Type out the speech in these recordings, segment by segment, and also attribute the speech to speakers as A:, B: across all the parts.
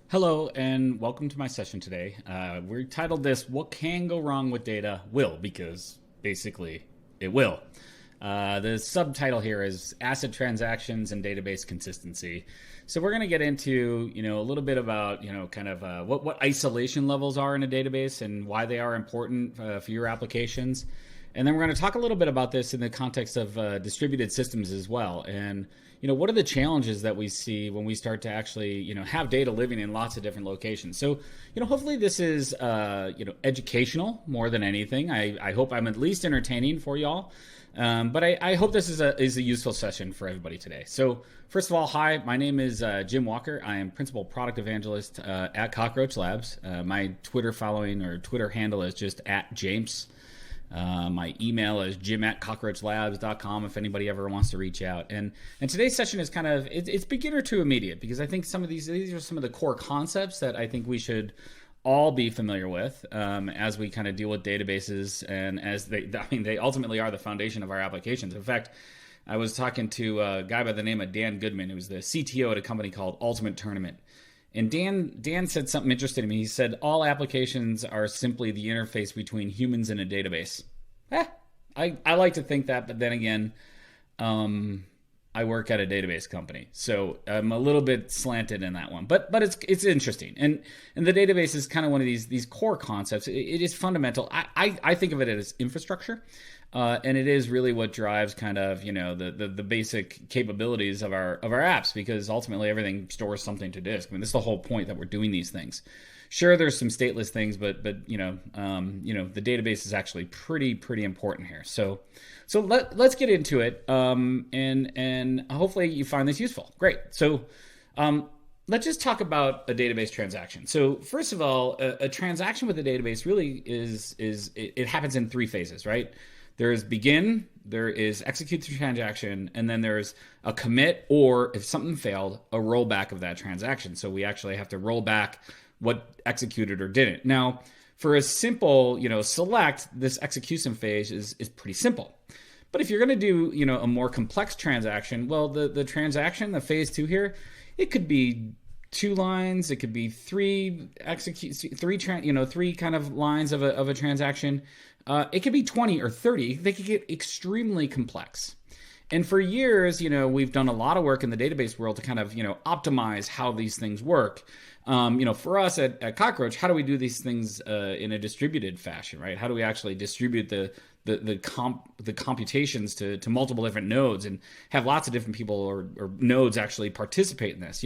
A: Hello, and welcome to my session today. We're titled this, What Can Go Wrong with Data? Will, because basically it will. The subtitle here is Asset Transactions and Database Consistency. So we're going to get into, a little bit about, what isolation levels are in a database and why they are important for your applications. And then we're going to talk a little bit about this in the context of distributed systems as well. And, what are the challenges that we see when we start to actually, have data living in lots of different locations? So, hopefully this is, educational more than anything. I hope I'm at least entertaining for y'all. But I hope this is a useful session for everybody today. So first of all, hi, my name is Jim Walker. I am Principal Product Evangelist at Cockroach Labs. My Twitter following or Twitter handle is just @James. My email is jim@cockroachlabs.com if anybody ever wants to reach out. And today's session is kind of, it's beginner to immediate because I think some of these are some of the core concepts that I think we should all be familiar with as we kind of deal with databases and as they ultimately are the foundation of our applications. In fact, I was talking to a guy by the name of Dan Goodman, who's the CTO at a company called Ultimate Tournament. And Dan said something interesting to me. He said, all applications are simply the interface between humans and a database. I like to think that, but then again, I work at a database company, so I'm a little bit slanted in that one. But it's interesting, and the database is kind of one of these core concepts. It is fundamental. I think of it as infrastructure, and it is really what drives kind of the basic capabilities of our apps, because ultimately everything stores something to disk. I mean, this is the whole point that we're doing these things. Sure, there's some stateless things, but the database is actually pretty important here. So let's get into it, and hopefully you find this useful. Great. So let's just talk about a database transaction. So first of all, a transaction with a database really it happens in three phases, right? There is begin, there is execute the transaction, and then there's a commit, or if something failed, a rollback of that transaction. So we actually have to roll back what executed or didn't. Now, for a simple, select, this execution phase is pretty simple. But if you're going to do, a more complex transaction, well, the transaction, the phase 2 here, it could be 2 lines, it could be three kind of lines of a transaction. It could be 20 or 30. They could get extremely complex. And for years, we've done a lot of work in the database world to kind of, optimize how these things work. For us at Cockroach, how do we do these things in a distributed fashion, right? How do we actually distribute the computations to multiple different nodes and have lots of different people or nodes actually participate in this?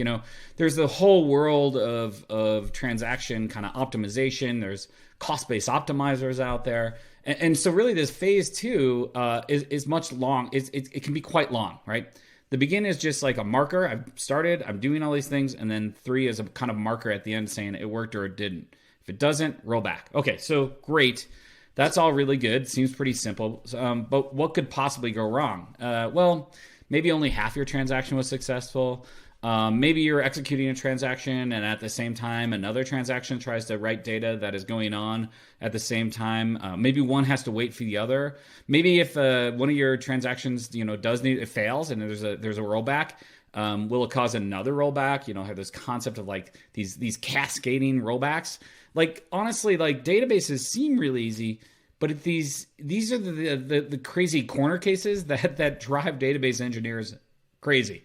A: There's the whole world of transaction kind of optimization. There's cost-based optimizers out there. And so really this phase 2 is much long. It can be quite long, right? The begin is just like a marker. I've started, I'm doing all these things. And then 3 is a kind of marker at the end saying it worked or it didn't. If it doesn't, roll back. Okay, so great. That's all really good. Seems pretty simple. But what could possibly go wrong? Well, maybe only half your transaction was successful. Maybe you're executing a transaction and at the same time another transaction tries to write data that is going on at the same time. Maybe one has to wait for the other. Maybe if one of your transactions it fails and there's a rollback, will it cause another rollback? Have this concept of like these cascading rollbacks. Like honestly, like databases seem really easy, but these are the crazy corner cases that drive database engineers crazy.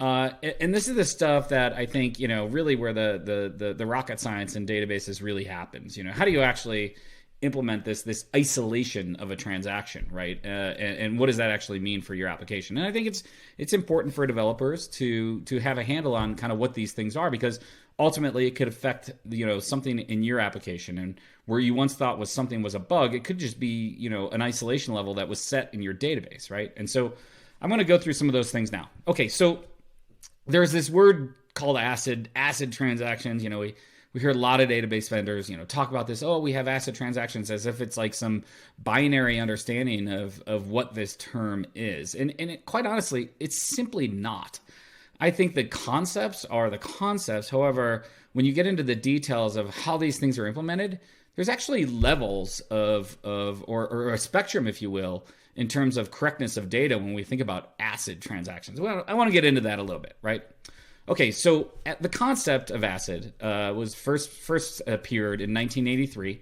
A: And this is the stuff that I think, really where the rocket science in databases really happens. How do you actually implement this isolation of a transaction, right? And what does that actually mean for your application? And I think it's important for developers to have a handle on kind of what these things are, because ultimately it could affect, something in your application. And where you once thought something was a bug, it could just be, an isolation level that was set in your database, right? And so I'm going to go through some of those things now. Okay, so there's this word called acid transactions. We hear a lot of database vendors, talk about this. Oh, we have acid transactions, as if it's like some binary understanding of what this term is. And quite honestly, it's simply not. I think the concepts are the concepts. However, when you get into the details of how these things are implemented, there's actually levels or a spectrum, if you will, in terms of correctness of data when we think about acid transactions. Well, I want to get into that a little bit, right? Okay, so the concept of ACID was first appeared in 1983,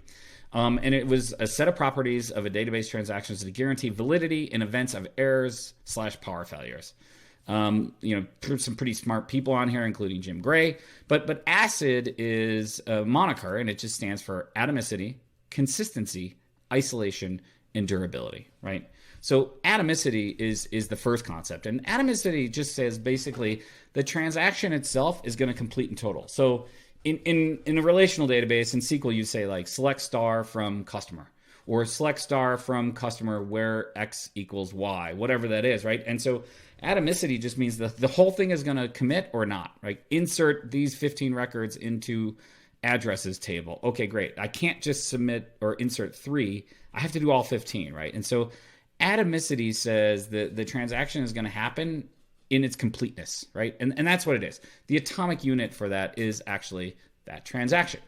A: and it was a set of properties of a database transactions to guarantee validity in events of errors/power failures. Some pretty smart people on here, including Jim Gray. But ACID is a moniker, and it just stands for atomicity, consistency, isolation, and durability, right? So atomicity is the first concept. And atomicity just says basically the transaction itself is going to complete in total. So in a relational database, in SQL, you say like select star from customer, or select star from customer where X equals Y, whatever that is, right? And so atomicity just means the whole thing is going to commit or not, right? Insert these 15 records into addresses table. Okay, great. I can't just submit or insert 3. I have to do all 15, right? And so atomicity says that the transaction is going to happen in its completeness, right? And that's what it is. The atomic unit for that is actually that transaction.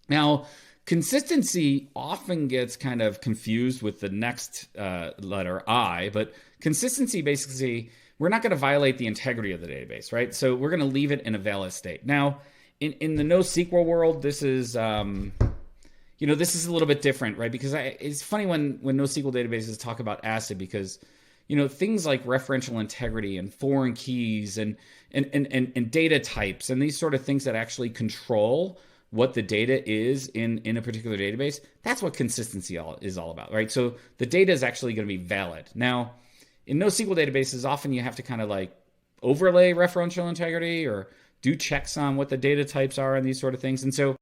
A: Now, consistency often gets kind of confused with the next letter I, but consistency basically, we're not going to violate the integrity of the database, right? So we're going to leave it in a valid state. Now, in the NoSQL world, this is this is a little bit different, right? Because it's funny when NoSQL databases talk about ACID, because things like referential integrity and foreign keys and data types and these sort of things that actually control what the data is in a particular database, that's what consistency is all about, right? So the data is actually going to be valid. Now, in NoSQL databases, often you have to kind of like overlay referential integrity or do checks on what the data types are and these sort of things. And so